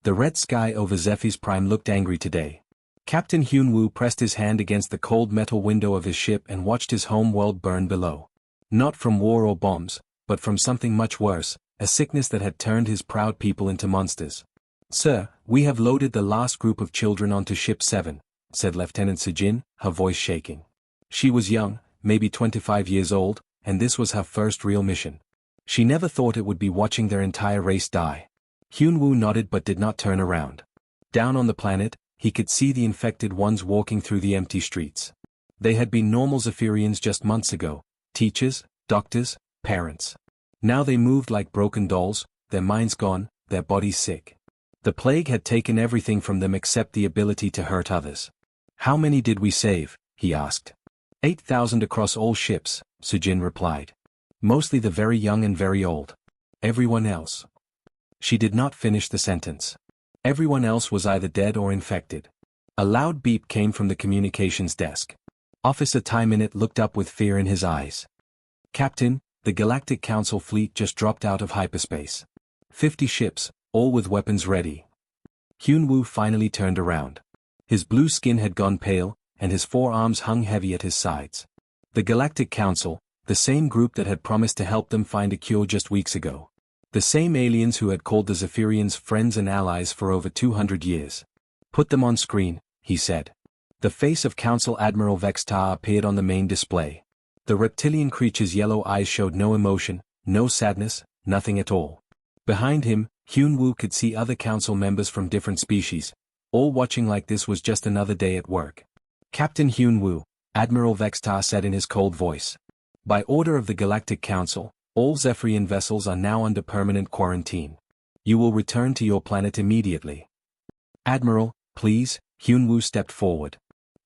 The red sky over Zephy's Prime looked angry today. Captain Hyunwoo pressed his hand against the cold metal window of his ship and watched his home world burn below. Not from war or bombs, but from something much worse, a sickness that had turned his proud people into monsters. "Sir, we have loaded the last group of children onto Ship 7, said Lieutenant Sejin, her voice shaking. She was young, maybe 25 years old, and this was her first real mission. She never thought it would be watching their entire race die. Hyunwoo nodded but did not turn around. Down on the planet, he could see the infected ones walking through the empty streets. They had been normal Zephyrians just months ago, teachers, doctors, parents. Now they moved like broken dolls, their minds gone, their bodies sick. The plague had taken everything from them except the ability to hurt others. "How many did we save?" he asked. 8,000 across all ships, Sujin replied. "Mostly the very young and very old. Everyone else." She did not finish the sentence. Everyone else was either dead or infected. A loud beep came from the communications desk. Officer Ty-Minute looked up with fear in his eyes. "Captain, the Galactic Council fleet just dropped out of hyperspace. 50 ships, all with weapons ready." Hyunwoo finally turned around. His blue skin had gone pale, and his forearms hung heavy at his sides. The Galactic Council, the same group that had promised to help them find a cure just weeks ago. The same aliens who had called the Zephyrians friends and allies for over 200 years. "Put them on screen," he said. The face of Council Admiral Vextar appeared on the main display. The reptilian creature's yellow eyes showed no emotion, no sadness, nothing at all. Behind him, Hyunwoo could see other council members from different species, all watching like this was just another day at work. "Captain Hyunwoo," Admiral Vextar said in his cold voice. "By order of the Galactic Council, all Zephyrian vessels are now under permanent quarantine. You will return to your planet immediately." "Admiral, please," Hyunwoo stepped forward.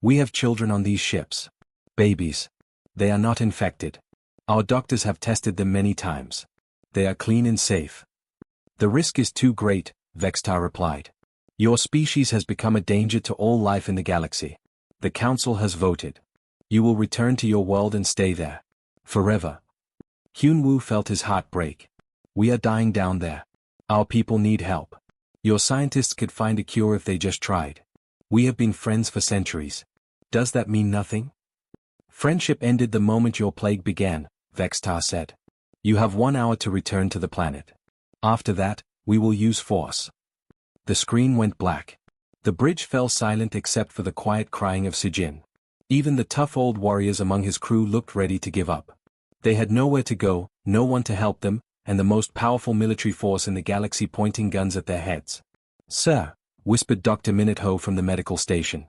"We have children on these ships. Babies. They are not infected. Our doctors have tested them many times. They are clean and safe." "The risk is too great," Vextar replied. "Your species has become a danger to all life in the galaxy. The Council has voted. You will return to your world and stay there. Forever." Hyunwoo felt his heart break. "We are dying down there. Our people need help. Your scientists could find a cure if they just tried. We have been friends for centuries. Does that mean nothing?" "Friendship ended the moment your plague began," Vextar said. "You have 1 hour to return to the planet. After that, we will use force." The screen went black. The bridge fell silent except for the quiet crying of Sujin. Even the tough old warriors among his crew looked ready to give up. They had nowhere to go, no one to help them, and the most powerful military force in the galaxy pointing guns at their heads. "Sir," whispered Dr. Minute-Ho from the medical station.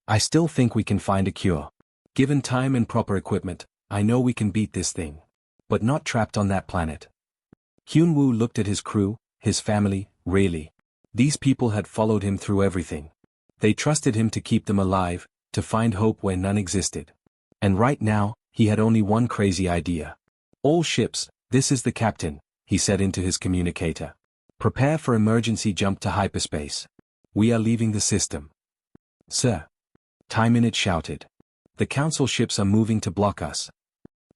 "I still think we can find a cure. Given time and proper equipment, I know we can beat this thing. But not trapped on that planet." Hyunwoo looked at his crew, his family, really. These people had followed him through everything. They trusted him to keep them alive, to find hope where none existed. And right now, he had only one crazy idea. "All ships, this is the captain," he said into his communicator. "Prepare for emergency jump to hyperspace. We are leaving the system." "Sir." Ty-Minute shouted. "The council ships are moving to block us."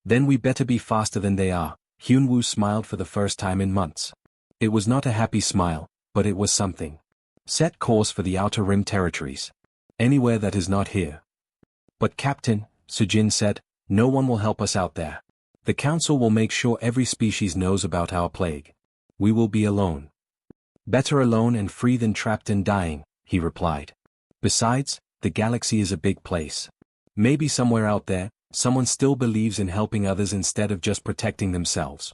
"Then we better be faster than they are." Hyunwoo smiled for the first time in months. It was not a happy smile, but it was something. "Set course for the Outer Rim territories. Anywhere that is not here." "But Captain," Sujin said, "no one will help us out there. The council will make sure every species knows about our plague. We will be alone." "Better alone and free than trapped and dying," he replied. "Besides, the galaxy is a big place. Maybe somewhere out there, someone still believes in helping others instead of just protecting themselves."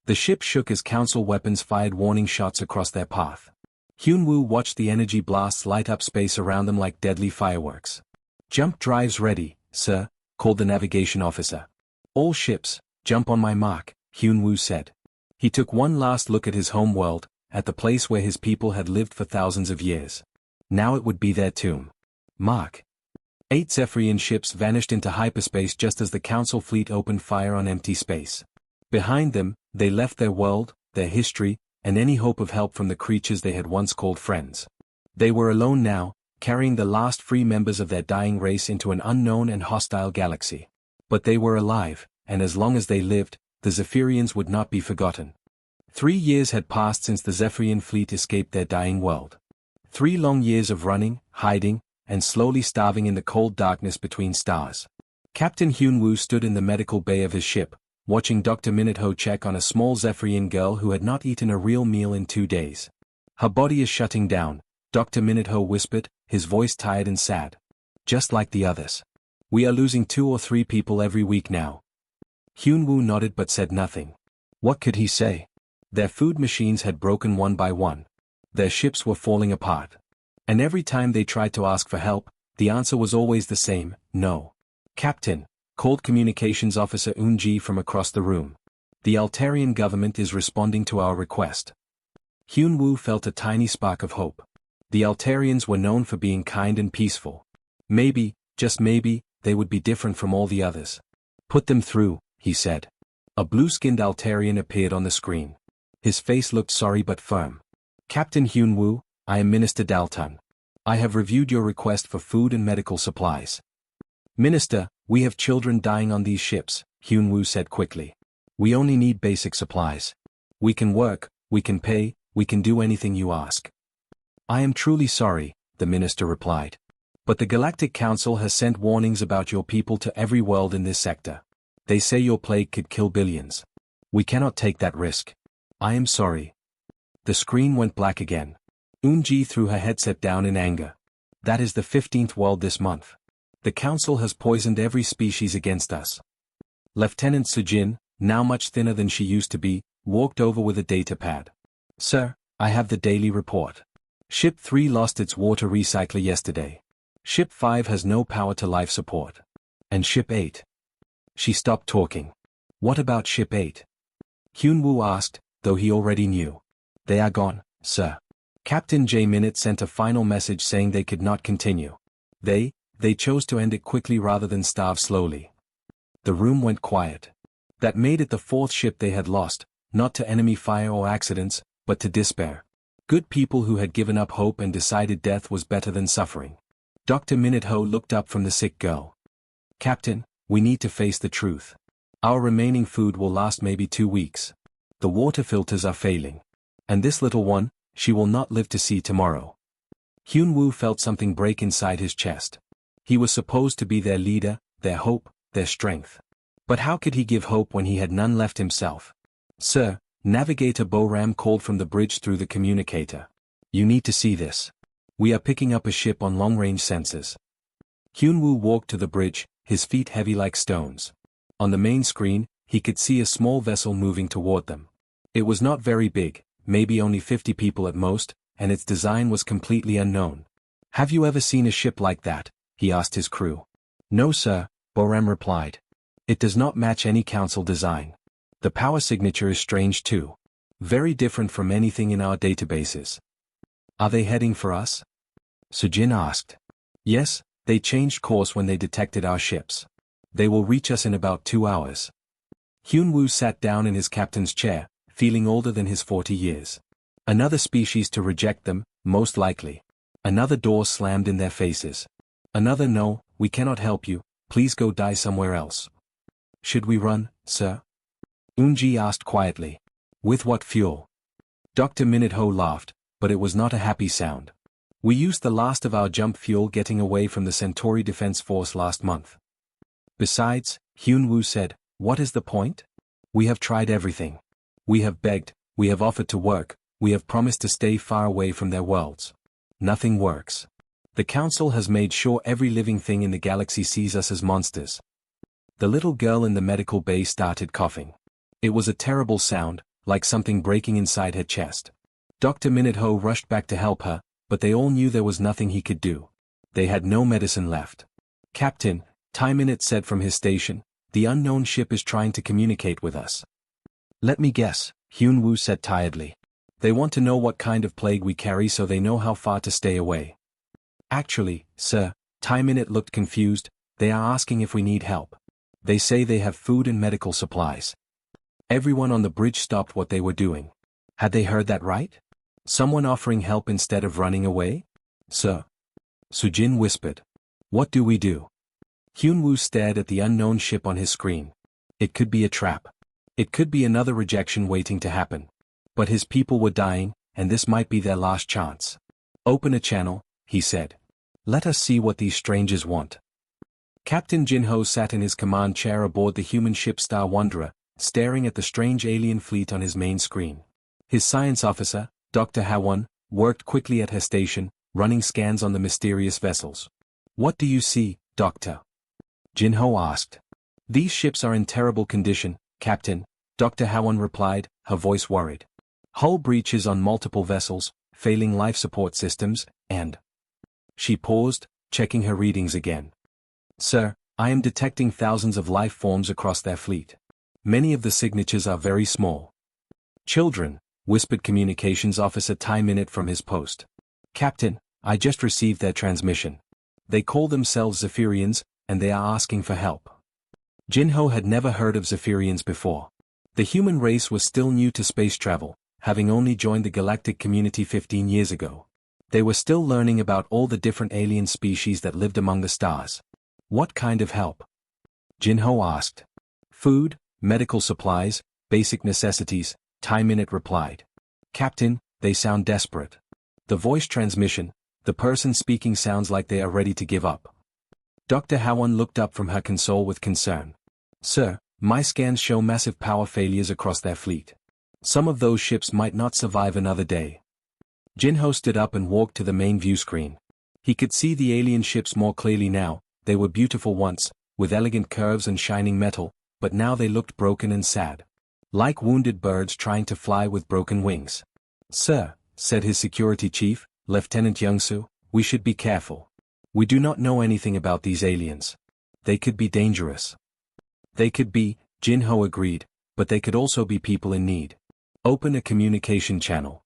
The ship shook as council weapons fired warning shots across their path. Hyunwoo watched the energy blasts light up space around them like deadly fireworks. "Jump drives ready, sir," called the navigation officer. "All ships, jump on my mark," Hyunwoo said. He took one last look at his home world, at the place where his people had lived for thousands of years. Now it would be their tomb. Mark. 8 Zephyrian ships vanished into hyperspace just as the council fleet opened fire on empty space. Behind them, they left their world, their history, and any hope of help from the creatures they had once called friends. They were alone now, carrying the last free members of their dying race into an unknown and hostile galaxy. But they were alive, and as long as they lived, the Zephyrians would not be forgotten. 3 years had passed since the Zephyrian fleet escaped their dying world. 3 long years of running, hiding, and slowly starving in the cold darkness between stars. Captain Hyun-woo stood in the medical bay of his ship, watching Dr. Minute-ho check on a small Zephyrian girl who had not eaten a real meal in 2 days. Her body is shutting down, Dr. Minute-ho whispered, his voice tired and sad. Just like the others. We are losing 2 or 3 people every week now. Hyun-woo nodded but said nothing. What could he say? Their food machines had broken one by one. Their ships were falling apart. And every time they tried to ask for help, the answer was always the same, no. Captain, called Communications Officer Eun-ji from across the room. The Altarian government is responding to our request. Hyun-woo felt a tiny spark of hope. The Altarians were known for being kind and peaceful. Maybe, just maybe, they would be different from all the others. Put them through, he said. A blue-skinned Altarian appeared on the screen. His face looked sorry but firm. Captain Hyun-woo, I am Minister Dalton. I have reviewed your request for food and medical supplies. Minister, we have children dying on these ships, Hyun-woo said quickly. We only need basic supplies. We can work, we can pay, we can do anything you ask. I am truly sorry, the minister replied. But the Galactic Council has sent warnings about your people to every world in this sector. They say your plague could kill billions. We cannot take that risk. I am sorry. The screen went black again. Eun-ji threw her headset down in anger. That is the 15th world this month. The council has poisoned every species against us. Lieutenant Sujin, now much thinner than she used to be, walked over with a data pad. Sir, I have the daily report. Ship 3 lost its water recycler yesterday. Ship 5 has no power to life support. And Ship 8? She stopped talking. What about Ship 8? Hyun-woo asked, though he already knew. They are gone, sir. Captain J-Minute sent a final message saying they could not continue. They chose to end it quickly rather than starve slowly. The room went quiet. That made it the 4th ship they had lost, not to enemy fire or accidents, but to despair. Good people who had given up hope and decided death was better than suffering. Dr. Minute-ho looked up from the sick girl. Captain, we need to face the truth. Our remaining food will last maybe 2 weeks. The water filters are failing. And this little one, she will not live to see tomorrow. Hyun-woo felt something break inside his chest. He was supposed to be their leader, their hope, their strength. But how could he give hope when he had none left himself? Sir, Navigator Boram called from the bridge through the communicator. You need to see this. We are picking up a ship on long-range sensors. Hyun-woo walked to the bridge, his feet heavy like stones. On the main screen, he could see a small vessel moving toward them. It was not very big, maybe only 50 people at most, and its design was completely unknown. Have you ever seen a ship like that? He asked his crew. No sir, Boram replied. It does not match any council design. The power signature is strange too. Very different from anything in our databases. Are they heading for us? Sujin asked. Yes, they changed course when they detected our ships. They will reach us in about 2 hours. Hyun-woo sat down in his captain's chair, feeling older than his 40 years. Another species to reject them, most likely. Another door slammed in their faces. Another no, we cannot help you, please go die somewhere else. Should we run, sir? Eun-ji asked quietly. With what fuel? Dr. Minute-ho laughed, but it was not a happy sound. We used the last of our jump fuel getting away from the Centauri Defense Force last month. Besides, Hyun-woo said, what is the point? We have tried everything. We have begged, we have offered to work, we have promised to stay far away from their worlds. Nothing works. The council has made sure every living thing in the galaxy sees us as monsters. The little girl in the medical bay started coughing. It was a terrible sound, like something breaking inside her chest. Dr. Minute-ho rushed back to help her, but they all knew there was nothing he could do. They had no medicine left. Captain, Ty-Minute said from his station, the unknown ship is trying to communicate with us. Let me guess, Hyun-woo said tiredly. They want to know what kind of plague we carry so they know how far to stay away. Actually, sir, Ty-Minute looked confused, they are asking if we need help. They say they have food and medical supplies. Everyone on the bridge stopped what they were doing. Had they heard that right? Someone offering help instead of running away? Sir. Sujin whispered. What do we do? Hyun-woo stared at the unknown ship on his screen. It could be a trap. It could be another rejection waiting to happen. But his people were dying, and this might be their last chance. Open a channel, he said. Let us see what these strangers want. Captain Jinho sat in his command chair aboard the human ship Star Wanderer, staring at the strange alien fleet on his main screen. His science officer, Dr. Hawon, worked quickly at her station, running scans on the mysterious vessels. What do you see, Doctor? Jinho asked. These ships are in terrible condition, Captain, Dr. Hawon replied, her voice worried. Hull breaches on multiple vessels, failing life support systems, and... She paused, checking her readings again. Sir, I am detecting thousands of life forms across their fleet. Many of the signatures are very small. Children, whispered communications officer Tai Minute from his post. Captain, I just received their transmission. They call themselves Zephyrians, and they are asking for help. Jinho had never heard of Zephyrians before. The human race was still new to space travel, having only joined the galactic community 15 years ago. They were still learning about all the different alien species that lived among the stars. What kind of help? Jinho asked. Food, medical supplies, basic necessities, Tai Minute replied. Captain, they sound desperate. The voice transmission, the person speaking sounds like they are ready to give up. Dr. Hawon looked up from her console with concern. Sir, my scans show massive power failures across their fleet. Some of those ships might not survive another day. Jinho stood up and walked to the main view screen. He could see the alien ships more clearly now. They were beautiful once, with elegant curves and shining metal, but now they looked broken and sad. Like wounded birds trying to fly with broken wings. Sir, said his security chief, Lieutenant Youngsu, we should be careful. We do not know anything about these aliens. They could be dangerous. They could be, Jinho agreed, but they could also be people in need. Open a communication channel.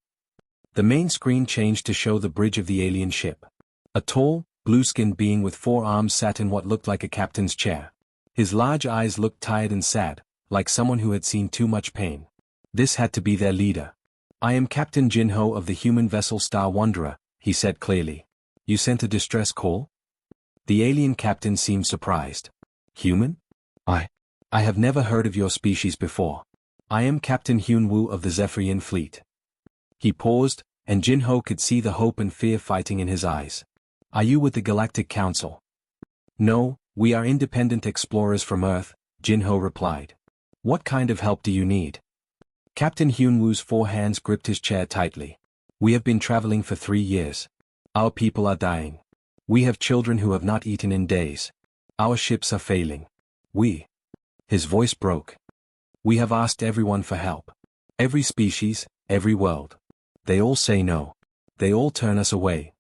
The main screen changed to show the bridge of the alien ship. A tall, blue-skinned being with 4 arms sat in what looked like a captain's chair. His large eyes looked tired and sad, like someone who had seen too much pain. This had to be their leader. I am Captain Jinho of the human vessel Star Wanderer, he said clearly. You sent a distress call? The alien captain seemed surprised. Human? I have never heard of your species before. I am Captain Hyun-woo of the Zephyrian fleet. He paused, and Jinho could see the hope and fear fighting in his eyes. Are you with the Galactic Council? No, we are independent explorers from Earth, Jinho replied. What kind of help do you need? Captain Hyun-woo's 4 hands gripped his chair tightly. We have been traveling for 3 years. Our people are dying. We have children who have not eaten in days. Our ships are failing. His voice broke. We have asked everyone for help. Every species, every world. They all say no. They all turn us away.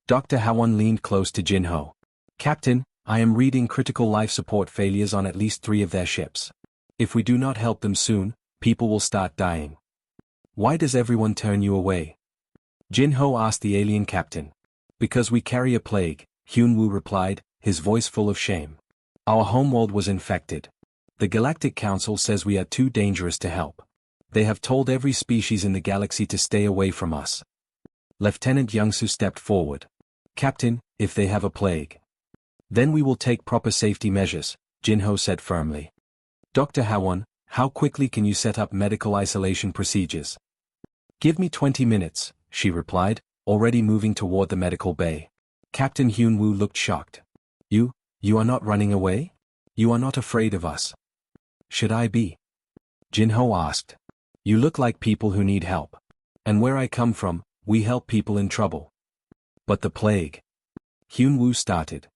Dr. Hawon leaned close to Jinho. Captain, I am reading critical life support failures on at least 3 of their ships. If we do not help them soon, people will start dying. Why does everyone turn you away? Jinho asked the alien captain. Because we carry a plague, Hyun-woo replied, his voice full of shame. Our homeworld was infected. The Galactic Council says we are too dangerous to help. They have told every species in the galaxy to stay away from us. Lieutenant Youngsu stepped forward. Captain, if they have a plague, then we will take proper safety measures, Jinho said firmly. Dr. Hawon, how quickly can you set up medical isolation procedures? Give me 20 minutes, she replied, already moving toward the medical bay. Captain Hyun-woo looked shocked. You are not running away? You are not afraid of us? Should I be? Jinho asked. You look like people who need help. And where I come from, we help people in trouble. But the plague, Hyun-woo started,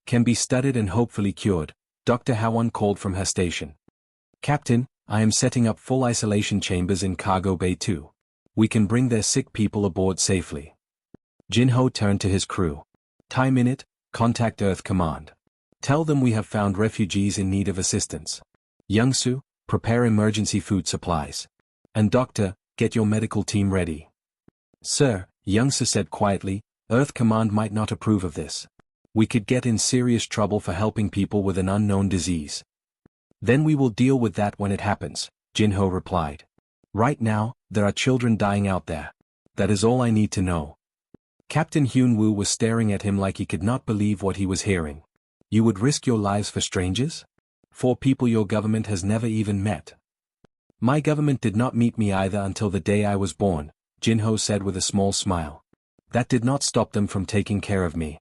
can be studied and hopefully cured, Dr. Hawon called from her station. Captain, I am setting up full isolation chambers in Cargo Bay 2. We can bring their sick people aboard safely. Jinho turned to his crew. Tai Minute, contact Earth Command. Tell them we have found refugees in need of assistance. Youngsu, prepare emergency food supplies. And Doctor, get your medical team ready. Sir, Youngsu said quietly, Earth Command might not approve of this. We could get in serious trouble for helping people with an unknown disease. Then we will deal with that when it happens, Jinho replied. Right now, there are children dying out there. That is all I need to know. Captain Hyun-woo was staring at him like he could not believe what he was hearing. You would risk your lives for strangers? For people your government has never even met. My government did not meet me either until the day I was born, Jinho said with a small smile. That did not stop them from taking care of me.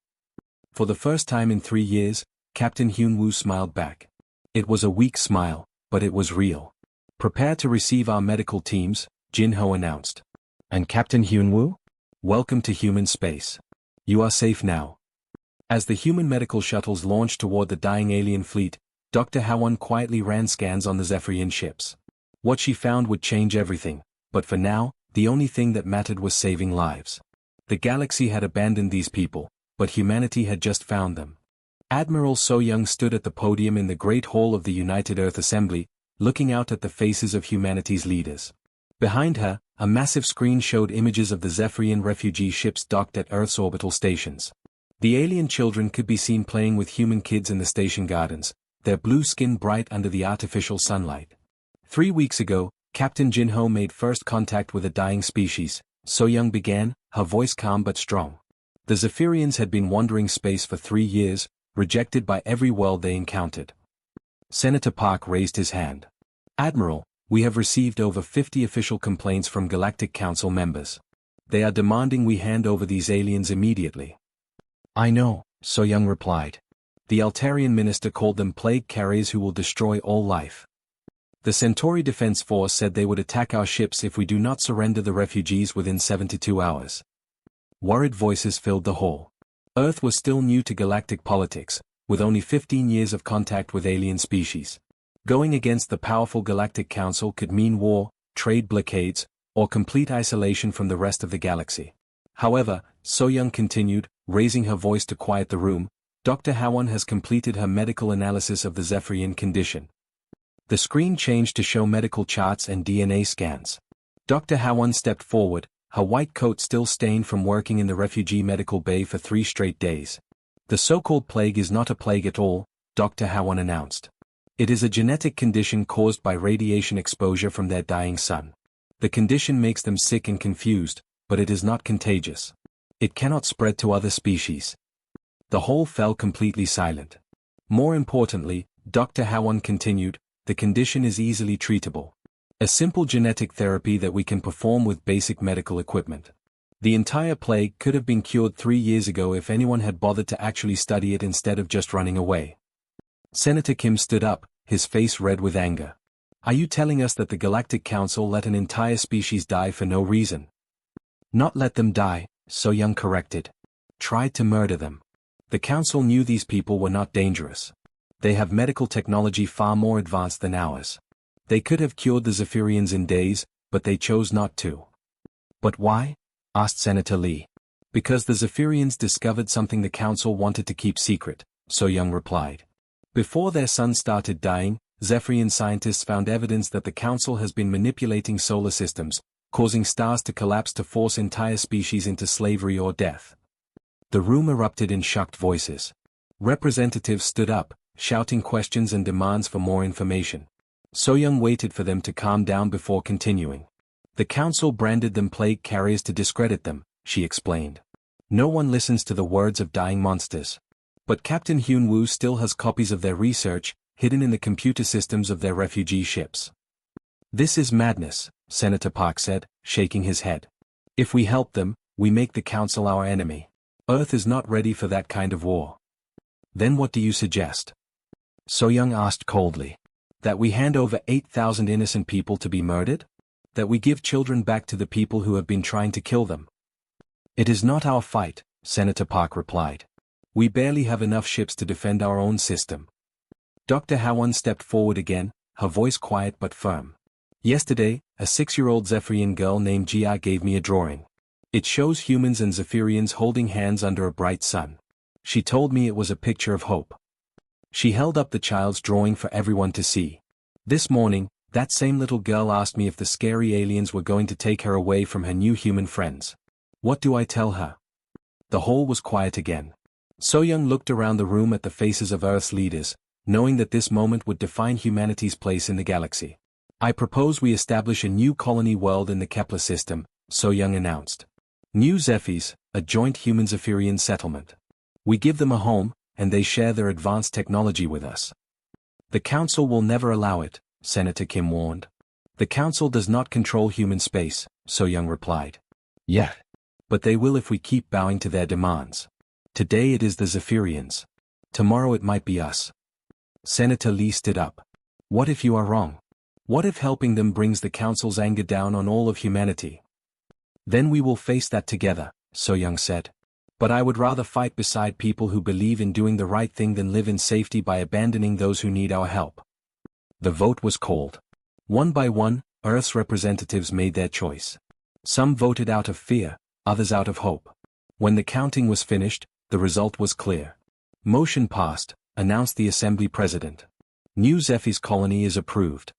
For the first time in 3 years, Captain Hyunwoo smiled back. It was a weak smile, but it was real. Prepare to receive our medical teams, Jin-ho announced. And Captain Hyunwoo? Welcome to human space. You are safe now. As the human medical shuttles launched toward the dying alien fleet, Dr. Howon quietly ran scans on the Zephyrian ships. What she found would change everything, but for now, the only thing that mattered was saving lives. The galaxy had abandoned these people, but humanity had just found them. Admiral So-young stood at the podium in the Great Hall of the United Earth Assembly, looking out at the faces of humanity's leaders. Behind her, a massive screen showed images of the Zephyrian refugee ships docked at Earth's orbital stations. The alien children could be seen playing with human kids in the station gardens, their blue skin bright under the artificial sunlight. 3 weeks ago, Captain Jin-ho made first contact with a dying species, So-young began, her voice calm but strong. The Zephyrians had been wandering space for 3 years, rejected by every world they encountered. Senator Park raised his hand. Admiral, we have received over 50 official complaints from Galactic Council members. They are demanding we hand over these aliens immediately. I know, So-young replied. The Altarian minister called them plague carriers who will destroy all life. The Centauri Defense Force said they would attack our ships if we do not surrender the refugees within 72 hours. Worried voices filled the hall. Earth was still new to galactic politics, with only 15 years of contact with alien species. Going against the powerful Galactic Council could mean war, trade blockades, or complete isolation from the rest of the galaxy. However, So-young continued, raising her voice to quiet the room, Dr. Howon has completed her medical analysis of the Zephyrian condition. The screen changed to show medical charts and DNA scans. Dr. Howon stepped forward, her white coat still stained from working in the refugee medical bay for 3 straight days. The so-called plague is not a plague at all, Dr. Howon announced. It is a genetic condition caused by radiation exposure from their dying sun. The condition makes them sick and confused, but it is not contagious. It cannot spread to other species. The hall fell completely silent. More importantly, Dr. Howon continued, the condition is easily treatable. A simple genetic therapy that we can perform with basic medical equipment. The entire plague could have been cured 3 years ago if anyone had bothered to actually study it instead of just running away. Senator Kim stood up, his face red with anger. Are you telling us that the Galactic Council let an entire species die for no reason? Not let them die, So-young corrected. Tried to murder them. The Council knew these people were not dangerous. They have medical technology far more advanced than ours. They could have cured the Zephyrians in days, but they chose not to. But why? Asked Senator Lee. Because the Zephyrians discovered something the Council wanted to keep secret, So-young replied. Before their sun started dying, Zephyrian scientists found evidence that the Council has been manipulating solar systems, causing stars to collapse to force entire species into slavery or death. The room erupted in shocked voices. Representatives stood up, shouting questions and demands for more information. So-young waited for them to calm down before continuing. The Council branded them plague carriers to discredit them, she explained. No one listens to the words of dying monsters. But Captain Hyunwoo still has copies of their research, hidden in the computer systems of their refugee ships. This is madness, Senator Park said, shaking his head. If we help them, we make the Council our enemy. Earth is not ready for that kind of war. Then what do you suggest? So-young asked coldly. That we hand over 8,000 innocent people to be murdered? That we give children back to the people who have been trying to kill them? It is not our fight, Senator Park replied. We barely have enough ships to defend our own system. Dr. Howon stepped forward again, her voice quiet but firm. Yesterday, a 6-year-old Zephyrian girl named Jia gave me a drawing. It shows humans and Zephyrians holding hands under a bright sun. She told me it was a picture of hope. She held up the child's drawing for everyone to see. This morning, that same little girl asked me if the scary aliens were going to take her away from her new human friends. What do I tell her? The hall was quiet again. So-young looked around the room at the faces of Earth's leaders, knowing that this moment would define humanity's place in the galaxy. I propose we establish a new colony world in the Kepler system, So-young announced. New Zephyrs, a joint human-Zephyrian settlement. We give them a home, and they share their advanced technology with us. The Council will never allow it, Senator Kim warned. The Council does not control human space, So-young replied. Yet. But they will if we keep bowing to their demands. Today it is the Zephyrians. Tomorrow it might be us. Senator Lee stood up. What if you are wrong? What if helping them brings the Council's anger down on all of humanity? Then we will face that together, So Young said. But I would rather fight beside people who believe in doing the right thing than live in safety by abandoning those who need our help. The vote was called. One by one, Earth's representatives made their choice. Some voted out of fear, others out of hope. When the counting was finished, the result was clear. Motion passed, announced the Assembly President. New Zephy's colony is approved.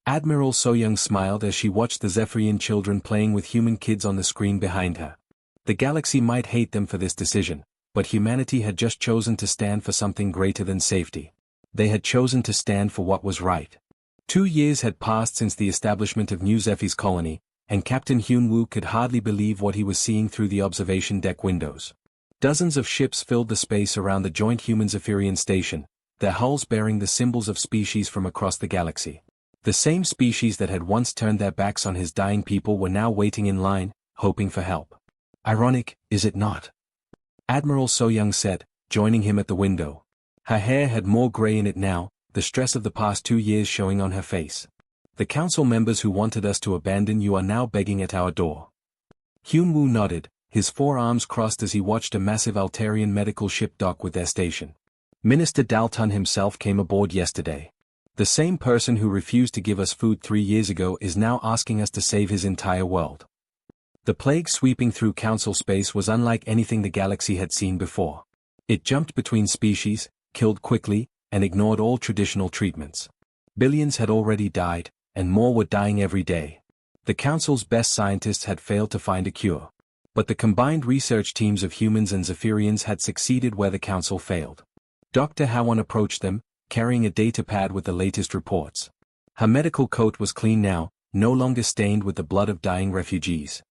Admiral So Young smiled as she watched the Zephyrian children playing with human kids on the screen behind her. The galaxy might hate them for this decision, but humanity had just chosen to stand for something greater than safety. They had chosen to stand for what was right. 2 years had passed since the establishment of New Zephy's colony, and Captain Hyun-woo could hardly believe what he was seeing through the observation deck windows. Dozens of ships filled the space around the joint human-Zephyrian station, their hulls bearing the symbols of species from across the galaxy. The same species that had once turned their backs on his dying people were now waiting in line, hoping for help. Ironic, is it not? Admiral So Young said, joining him at the window. Her hair had more gray in it now, the stress of the past 2 years showing on her face. The council members who wanted us to abandon you are now begging at our door. Hyun-woo nodded, his forearms crossed as he watched a massive Altarian medical ship dock with their station. Minister Dalton himself came aboard yesterday. The same person who refused to give us food 3 years ago is now asking us to save his entire world. The plague sweeping through council space was unlike anything the galaxy had seen before. It jumped between species, killed quickly, and ignored all traditional treatments. Billions had already died, and more were dying every day. The council's best scientists had failed to find a cure. But the combined research teams of humans and Zephyrians had succeeded where the council failed. Dr. Howon approached them, carrying a datapad with the latest reports. Her medical coat was clean now, no longer stained with the blood of dying refugees.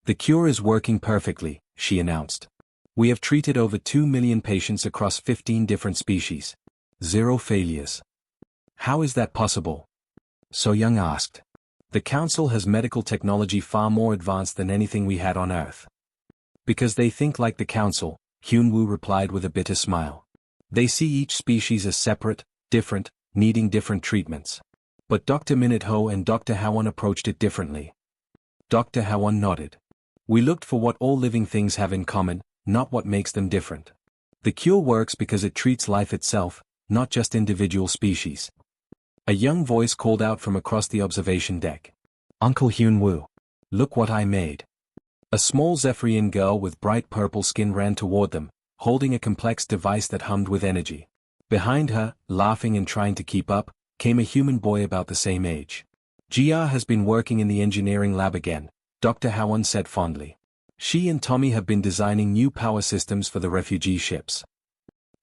The cure is working perfectly, she announced. We have treated over 2 million patients across 15 different species. 0 failures. How is that possible? So Young asked. The Council has medical technology far more advanced than anything we had on Earth. Because they think like the Council, Hyun-woo replied with a bitter smile. They see each species as separate, different, needing different treatments. But Dr. Minute-ho and Dr. Howon approached it differently. Dr. Howon nodded. We looked for what all living things have in common, not what makes them different. The cure works because it treats life itself, not just individual species. A young voice called out from across the observation deck. Uncle Hyun-woo. Look what I made. A small Zephyrian girl with bright purple skin ran toward them, holding a complex device that hummed with energy. Behind her, laughing and trying to keep up, came a human boy about the same age. Jia has been working in the engineering lab again, Dr. Howon said fondly. She and Tommy have been designing new power systems for the refugee ships.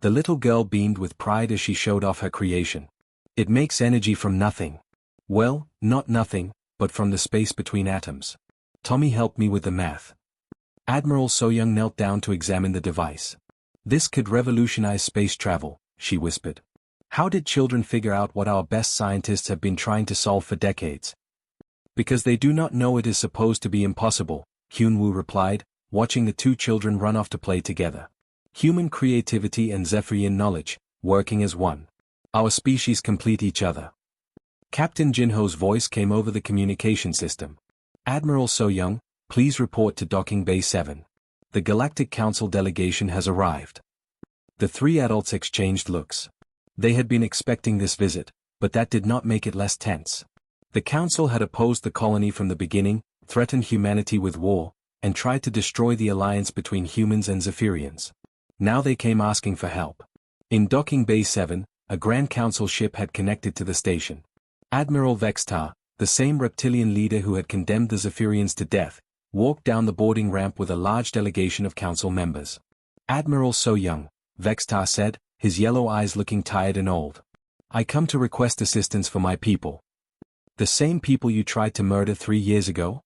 The little girl beamed with pride as she showed off her creation. It makes energy from nothing. Well, not nothing, but from the space between atoms. Tommy helped me with the math. Admiral So Young knelt down to examine the device. This could revolutionize space travel, she whispered. How did children figure out what our best scientists have been trying to solve for decades? Because they do not know it is supposed to be impossible, Hyun-woo replied, watching the 2 children run off to play together. Human creativity and Zephyrian knowledge, working as one. Our species complete each other. Captain Jinho's voice came over the communication system. Admiral So Young, please report to Docking Bay 7. The Galactic Council delegation has arrived. The 3 adults exchanged looks. They had been expecting this visit, but that did not make it less tense. The Council had opposed the colony from the beginning, threatened humanity with war, and tried to destroy the alliance between humans and Zephyrians. Now they came asking for help. In Docking Bay 7, a Grand Council ship had connected to the station. Admiral Vextar, the same reptilian leader who had condemned the Zephyrians to death, walked down the boarding ramp with a large delegation of council members. Admiral So Young, Vextar said, his yellow eyes looking tired and old. I come to request assistance for my people. The same people you tried to murder 3 years ago?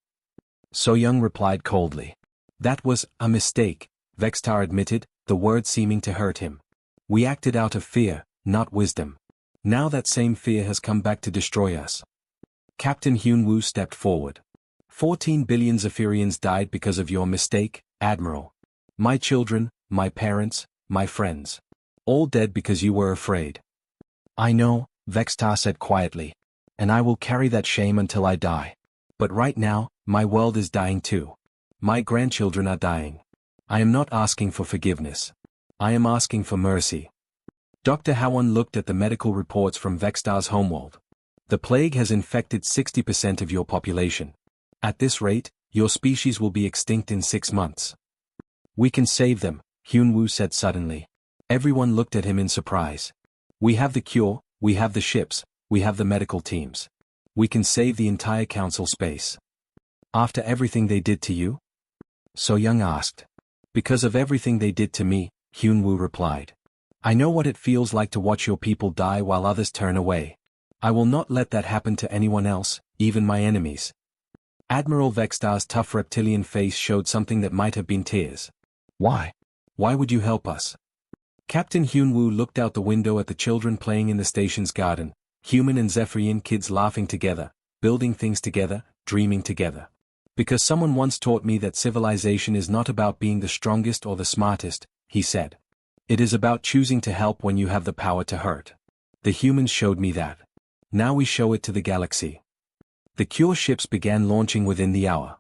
So Young replied coldly. That was a mistake, Vextar admitted, the word seeming to hurt him. We acted out of fear, not wisdom. Now that same fear has come back to destroy us. Captain Hyun-woo stepped forward. 14 billion Zephyrians died because of your mistake, Admiral. My children, my parents, my friends. All dead because you were afraid. I know, Vextar said quietly. And I will carry that shame until I die. But right now, my world is dying too. My grandchildren are dying. I am not asking for forgiveness. I am asking for mercy. Dr. Hawan looked at the medical reports from Vextar's homeworld. The plague has infected 60% of your population. At this rate, your species will be extinct in 6 months. We can save them, Hyunwoo said suddenly. Everyone looked at him in surprise. We have the cure, we have the ships, we have the medical teams. We can save the entire council space. After everything they did to you? So Young asked. Because of everything they did to me, Hyunwoo replied. I know what it feels like to watch your people die while others turn away. I will not let that happen to anyone else, even my enemies. Admiral Vextar's tough reptilian face showed something that might have been tears. Why? Why would you help us? Captain Hyunwoo looked out the window at the children playing in the station's garden, human and Zephyrian kids laughing together, building things together, dreaming together. Because someone once taught me that civilization is not about being the strongest or the smartest, he said. It is about choosing to help when you have the power to hurt. The humans showed me that. Now we show it to the galaxy. The cure ships began launching within the hour.